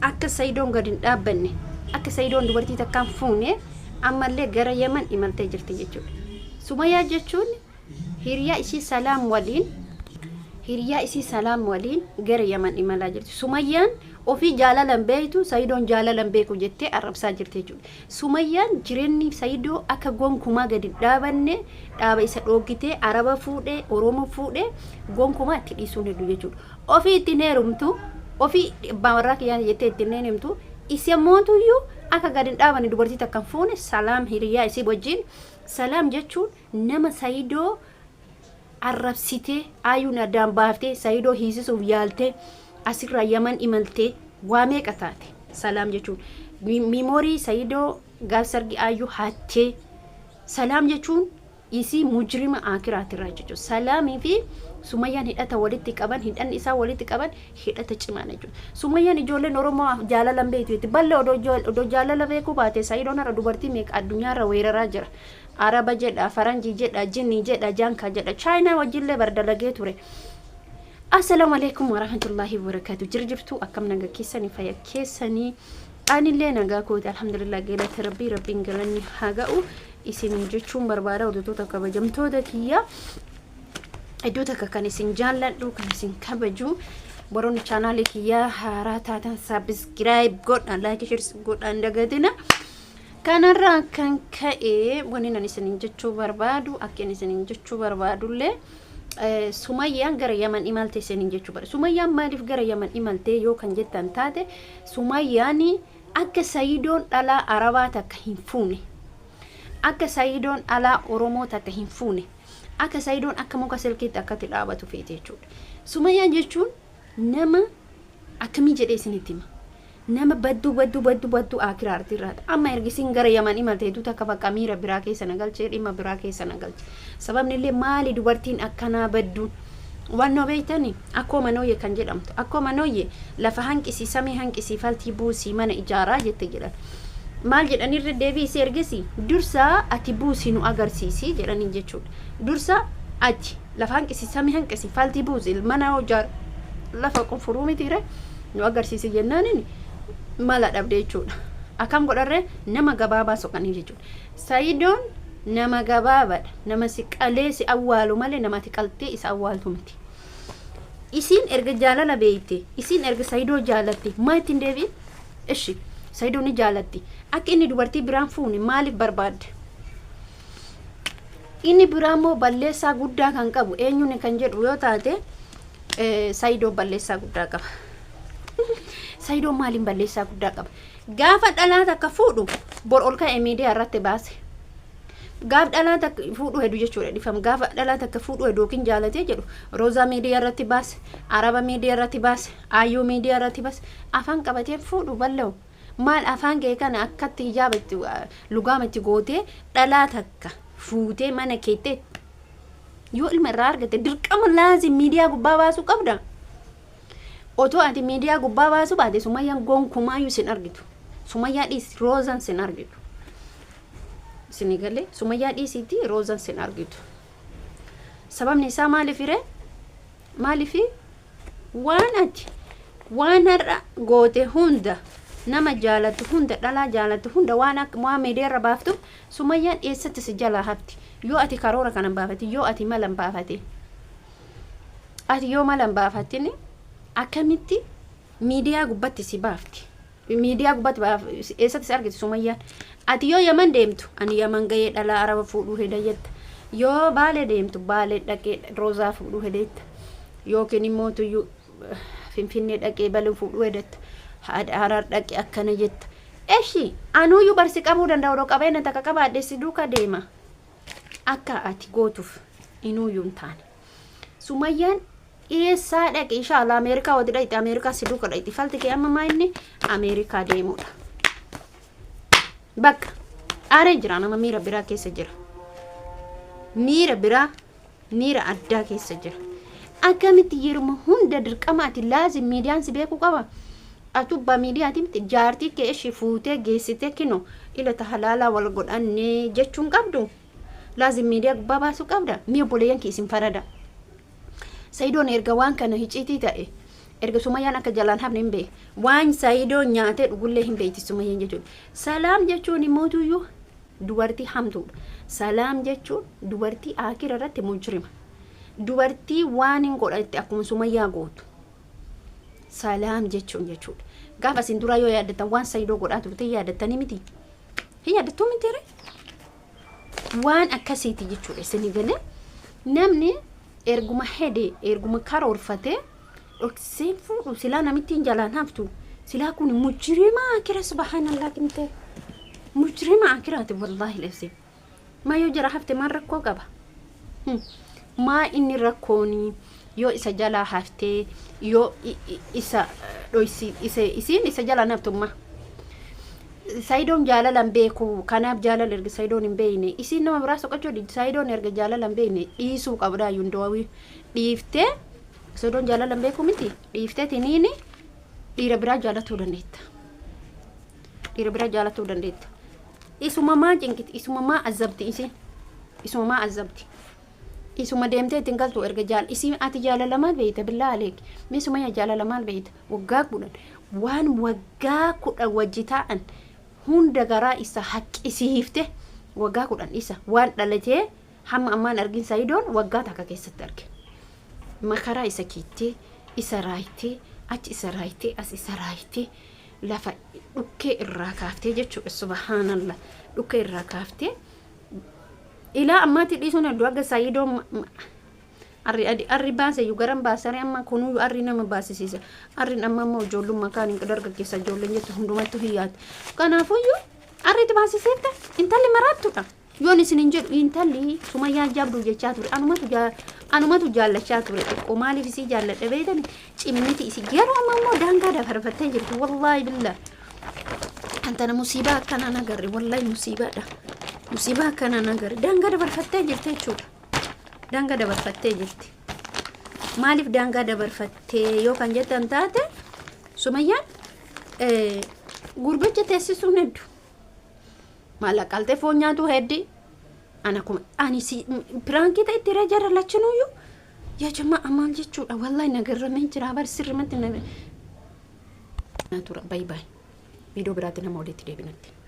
akka Sayidoon gadi hin dhaabbanne akka Sayidoon dubartii takkaan fuune ammallee gara Yaman imaltee jirti jechuudha. Sumayyaa jechuun hiriyaa isii Salaam waliin gara Yaman imalaa jirti. Sumayyaan ofii jaalalan beektu Sayidoon jaalalan beeku jettee arrabsaa jirti jechuudha. Sumayyaan jireenyi Sayidoo akka gonkumaa gadi dhaabanne dhaaba isa dhoogitee Araba fuudhee Oromoo fuudhee gonkumaa itti dhiisuun hedduu jechuudha. Ofii ittiin heerumtu ofii baarraa kiyyaan jettee ittiin heerumtu isi mootuyyuu akka gadi dhaabanne dubartii takkan fuune Salaam hiriyaa isii wajjin. Salaam jechuun nama Sayidoo arrabsitee ayyuun addaan baaftee Sayidoo hiisisuuf yaaltee asirraa Yaman imaltee waa meeqa taate. Salaam jechuun miimoorii Sayidoo gaafsargi ayyuu hattee. Salaam jechuun isii mujrima akiraatirraa jechuudha. Salaamii fi Sumayyaan hidhata walitti qaban hidhanni isaa walitti qaban hidhata cimaa jechuudha. Sumayyaan ijoolleen Oromoo jaalalan beektu ballee odoo jaalala beekuu baate Sayidoon har'a dubartii meeqa addunyaarra weeraraa jira. Araba jedha, Faranjii jedha, Jinni jedha, Janka jedha, Chaayinaa wajjillee bardalagee ture. Assalamu alaikum warahmatullahi wabarakatuh. Jirjirtuu akkam naga keessanii fayya keessanii anillee nagaa kooti alhamdulillah galata rabbiin galanni haa ga'u. Isin jechuun barbaada hordoftoota kabajamtoota kiyya iddoo takka kan isin jaalladhu kan isin kabaju baroonni chaanaalii kiyya haaraa taatan subscribe godhaan like share godhaan dagatina. Kanarraa kan ka'e wanni nan isin jechuu barbaadu akkin isin jechuu barbaadullee Sumayyaan gara Yaman imalte isin jechuu barbaadu. Sumayyaan maaliif gara Yaman imalte yoo kan jettan taate Sumayyaan akka Sayidoon dhalaa Arabaa takka hin fuune. Akka Sayidoon alaa Oromoo takka hin fuune akka Sayidoon akka muka silkiitti akkatti dhaabatu feete jechuudha. Sumayyaan jechuun nama akkamii jedhee isinitti hima nama badduu akiraartirraa amma ergisiin gara Yaman imalteetu takka bakka miira biraa keessa nagalchee dhimma biraa keessa nagalche. Sababni illee maali dubartiin akkanaa badduun wannoo beeytani akkuma nooyye kan jedhamtu akkuma nooyye lafa hanqisii samii hanqisii faltii buusii mana ijaaraa jette jedhan. Maal jedhanirra deebiisee ergisi dursa ati buusii nu agarsiisi jedhanii jechuudha. Dursa ati lafa hanqisi samii hanqisi faltii buusii mana ijaar lafa qofuruu mitiire nu agarsiisi jennaaniin mala dhabde jechuudha. Akkam godharre nama gabaabaa soqanii jechuudha. Sayidoon nama gabaabaadha. Nama si qalee si awwaalu malee nama ati qaltee isa awwaaltu miti. Isiin erga jaalala beeyte isiin erga Sayidoo jaalatte maa ittiin deebiin? Ishi Sayidoon ni jaalatti. Akka inni dubartii biraan fuune maaliif barbaadde? Inni biraamoo balleessaa guddaa kan qabu eenyuun kan jedhu yoo taate Sayidoo balleessaa guddaa qaba. Sayidoo maaliin balleessaa guddaa qaba? Gaafa dhalaa takka fuudhu bor ol ka'ee miidiyaa irratti baase. Gaaf dhalaa takka fuudhu hedduu jechuudha dhifama. Gaafa dhalaa takka fuudhu hedduu yookiin jaalatee jedhu Roozaa miidiyaa irratti baase, Araba miidiyaa irratti baase, Ayyuu miidiyaa irratti baase, afaan qabatee fuudhu bal'oo. Maal afaan kee kana akkatti hijaabatti lugaamatti gootee dhalaa takka fuutee mana keettee yoo ilma irraa argate dirqama laazim miidiyaa gubbaa baasuu qabda. Otoo ati miidiyaa gubbaa baasuu baate Sumayyaan gonkumaayyuu sin argitu. Sumayyaa dhiisi Roozaan sin argitu. Isin galee Sumayyaa dhiisiitti Roozaan sin argitu. Sababni isaa maaliifire? Maaliifi waan har'a goote hunda nama jaalatu hunda dhalaa jaalatu hunda waan akka miidiyaa irra baaftu Sumayyaan eessatti si jalaa hafti. Yoo ati karoora kana baafate yoo ati malan baafate ati yoo malan baafatini akkamitti miidiyaa gubbatti si baafti? Miidiyaa gubbatti eessatti si argiti Sumayyaan? Ati yoo Yaman deemtu ani Yaman gahee dhalaa Araba fuudhuu hedayetta. Yoo Baalee deemtu Baalee dhaqee Roozaa fuudhuu hedayetta. Yookiin immoo tuyyuu Finfinnee dhaqee Baluu fuudhuu hedayetta. Harar dhaqee akkana jetta. Eshi anuyyuu barsi qabuu danda'u dho qabeenya takka qabaadhe si duuka deema. Akka ati gootuuf inuyyuu hin taane. Sumayyaan eessaa dhaqe inshallah Ameerikaa wadi dhaqe Ameerikaa si duuka dhaqe falti kee amma maayinni Ameerikaa deemuudha. Bakka aaree jira nama miira biraa keessa jira. Miira addaa keessa jira. Akkamitti yeruma hunda dirqama ati laazim miidiyaan si beekuu qaba. Atubba miidiyaatiin jaartii kee ishee fuutee geessitee kino ila tahalala wal godhanne jechuun qabdu. Laazim miidiyaa gubbaa baasuu qabda. Mi'a boleeyyan kee isin farada. Sayidoon erga waan kana hiciitii ta'e erga Sumayyaan akka jalaan hafne hin beeku. Waan Saayidoo nyaatee dhugullee hin beekti Sumayyaan jechuudha. Salaam jechuun immoo dubartii hamtuudha. Salaam jechuun dubartii akira irratti mujrima. Dubartii waan hin godhatte akkuma Sumayyaa gootu. Salaam jechuudha. Gaafa isin dura yoo yaadattan waan Saayidoo godhaa turte yaadattanii miti. Hin yaadattuu miti. Waan akkasiiti jechuudha. Isin galee namni erguma hede erguma karoorfatee okseen fuudhu silaa namittiin jalaan haftu silaa kun mujrima akira subhanallah kinte mujrima akiraati wallahi lafsi ma yoo jara hafte maan rakkoo qaba maa inni rakkooni yoo isa jalaa hafte yoo isa dhoysi isa jalaa haftumma Saayidoon jaalalan beeku kanaaf jaalala erga Saayidoon hin beekne isin nama biraa soqachoo Saayidoon erga jaalalan beekne dhiisuu qabdaa yundoowi dhiiftee Saayidoon jaalalan beeku miti dhiiftee tiniini dhiira biraa jaalatuu dandeetta isuma maa cinkiti isuma maa azabti isin isuma maa azabti isuma deemtee ittiin galtu erga isin ati jaalalamaan beeyta billaa aleek misuma yaa jaalalamaan beeyta waggaa kudhan wajji ta'an hunda garaa isa haqqisiifte waggaa kudhan isa waan dhalatee hamma ammaan argin Saayidoon waggaa takka keessatti arge makaraa isa kiittee isa raayitee achi isa raayitee as isa raayitee lafa dhukkee irraa kaaftee jechuudha subhanallah dhukkee irraa kaaftee ilaa ammaatti dhiisuun hedduu akka Saayidoon arri baase yu garan baasare amma kunu arri nama baasisiisa arri amma mo jollum makaan in dargaggeessa jolleen jettu hundumattu hiyyaat kanaafuyyuu arri itti baasiseetta intalli maraattuudha yoon isin hin jedhu intalli Sumayyaan jabduu jechaa ture anumatu jaallachaa ture xiqqoo maaliif isii jaalladha beeytani cimmiti isii yeroo amma immoo daangaa dabarfattee jirti wallaahi billah antana musiibaa akkanaa nagarre wallaahi musiibaa akkanaa nagarre daangaa dabarfattee jirti jechuudha. Daangaa dabarfattee jirti. Maaliif daangaa dabarfattee yoo kan jettan taate Sumayyaan gurbicha teessisuun hedduu maallaqaltee foon nyaatu heddi ani si piraankii ta'e itti jara lachinuyyuu yaa jamaa amaan jechuudha wallaahi nagarramee jira bar sirrimatti tura bye bye viidiyoo biraatti nama walitti deebinatti.